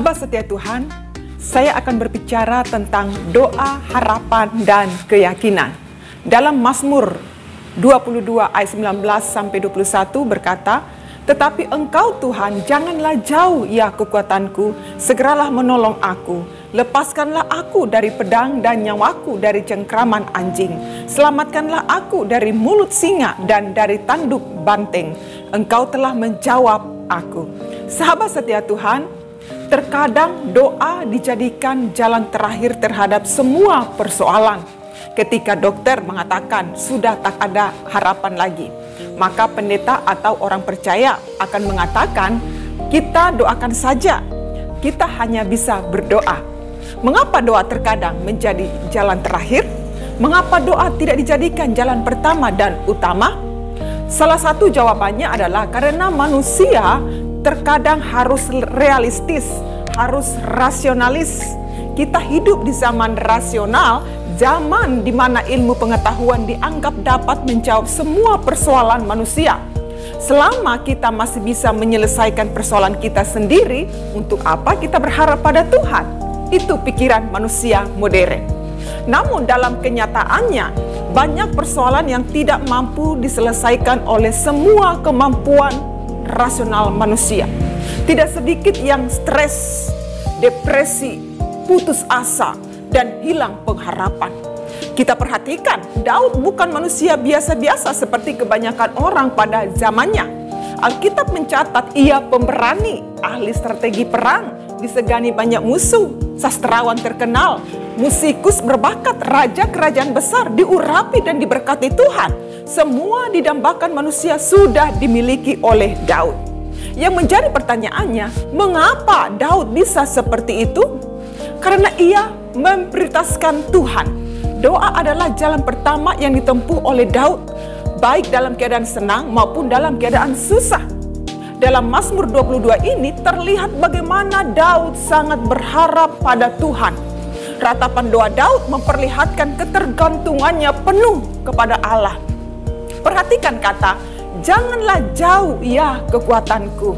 Sahabat setia Tuhan, saya akan berbicara tentang doa, harapan, dan keyakinan. Dalam Mazmur 22 ayat 19-21 berkata, "Tetapi Engkau Tuhan, janganlah jauh ya kekuatanku, segeralah menolong aku. Lepaskanlah aku dari pedang dan nyawaku dari cengkraman anjing. Selamatkanlah aku dari mulut singa dan dari tanduk banteng. Engkau telah menjawab aku." Sahabat setia Tuhan, terkadang doa dijadikan jalan terakhir terhadap semua persoalan. Ketika dokter mengatakan sudah tak ada harapan lagi, maka pendeta atau orang percaya akan mengatakan, kita doakan saja, kita hanya bisa berdoa. Mengapa doa terkadang menjadi jalan terakhir? Mengapa doa tidak dijadikan jalan pertama dan utama? Salah satu jawabannya adalah karena manusia terkadang harus realistis, harus rasionalis. Kita hidup di zaman rasional, zaman di mana ilmu pengetahuan dianggap dapat menjawab semua persoalan manusia. Selama kita masih bisa menyelesaikan persoalan kita sendiri, untuk apa kita berharap pada Tuhan? Itu pikiran manusia modern. Namun dalam kenyataannya, banyak persoalan yang tidak mampu diselesaikan oleh semua kemampuan rasional manusia. Tidak sedikit yang stres, depresi, putus asa, dan hilang pengharapan. Kita perhatikan, Daud bukan manusia biasa-biasa seperti kebanyakan orang pada zamannya. Alkitab mencatat ia pemberani, ahli strategi perang, disegani banyak musuh, sastrawan terkenal, musikus berbakat, raja kerajaan besar, diurapi dan diberkati Tuhan. Semua didambakan manusia sudah dimiliki oleh Daud. Yang menjadi pertanyaannya, mengapa Daud bisa seperti itu? Karena ia memprioritaskan Tuhan. Doa adalah jalan pertama yang ditempuh oleh Daud, baik dalam keadaan senang maupun dalam keadaan susah. Dalam Mazmur 22 ini terlihat bagaimana Daud sangat berharap pada Tuhan. Ratapan doa Daud memperlihatkan ketergantungannya penuh kepada Allah. Perhatikan kata, "Janganlah jauh ya kekuatanku.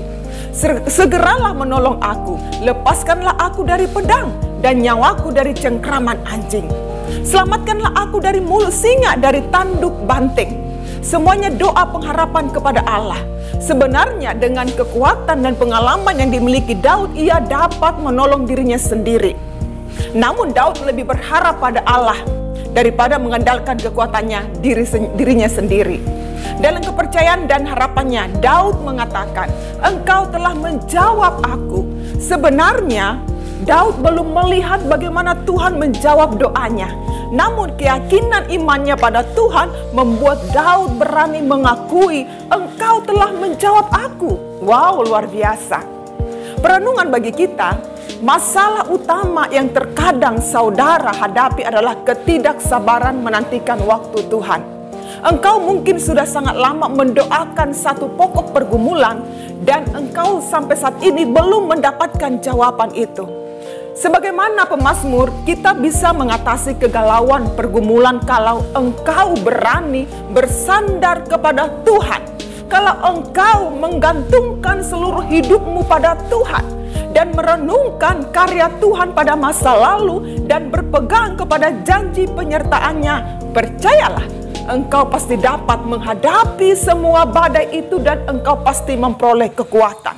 Segeralah menolong aku. Lepaskanlah aku dari pedang dan nyawaku dari cengkraman anjing. Selamatkanlah aku dari mulut singa, dari tanduk banteng." Semuanya doa pengharapan kepada Allah. Sebenarnya dengan kekuatan dan pengalaman yang dimiliki Daud, ia dapat menolong dirinya sendiri. Namun Daud lebih berharap pada Allah daripada mengandalkan kekuatannya dirinya sendiri. Dalam kepercayaan dan harapannya, Daud mengatakan, "Engkau telah menjawab aku." Sebenarnya Daud belum melihat bagaimana Tuhan menjawab doanya. Namun keyakinan imannya pada Tuhan membuat Daud berani mengakui, "Engkau telah menjawab aku." Wow, luar biasa. Perenungan bagi kita, masalah utama yang terkadang saudara hadapi adalah ketidaksabaran menantikan waktu Tuhan. Engkau mungkin sudah sangat lama mendoakan satu pokok pergumulan dan engkau sampai saat ini belum mendapatkan jawaban itu. Sebagaimana pemazmur, kita bisa mengatasi kegalauan pergumulan kalau engkau berani bersandar kepada Tuhan. Kalau engkau menggantungkan seluruh hidupmu pada Tuhan dan merenungkan karya Tuhan pada masa lalu dan berpegang kepada janji penyertaannya, percayalah, engkau pasti dapat menghadapi semua badai itu dan engkau pasti memperoleh kekuatan.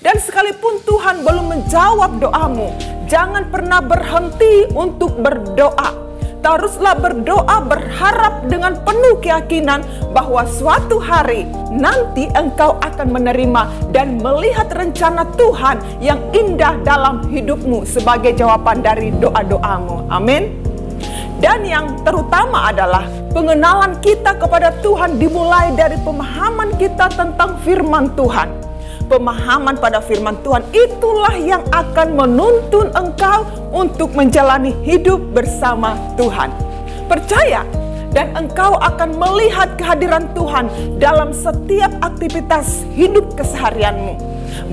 Dan sekalipun Tuhan belum menjawab doamu, jangan pernah berhenti untuk berdoa. Teruslah berdoa, berharap dengan penuh keyakinan bahwa suatu hari nanti engkau akan menerima dan melihat rencana Tuhan yang indah dalam hidupmu sebagai jawaban dari doa-doamu. Amin. Dan yang terutama adalah pengenalan kita kepada Tuhan dimulai dari pemahaman kita tentang firman Tuhan. Pemahaman pada firman Tuhan itulah yang akan menuntun engkau untuk menjalani hidup bersama Tuhan. Percaya, dan engkau akan melihat kehadiran Tuhan dalam setiap aktivitas hidup keseharianmu,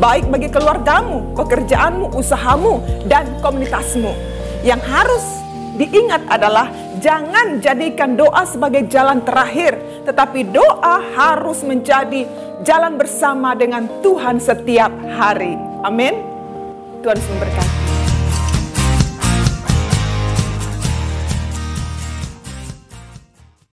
baik bagi keluargamu, pekerjaanmu, usahamu, dan komunitasmu. Yang harus diingat adalah jangan jadikan doa sebagai jalan terakhir, tetapi doa harus menjadi jalan bersama dengan Tuhan setiap hari. Amin. Tuhan Yesus memberkati.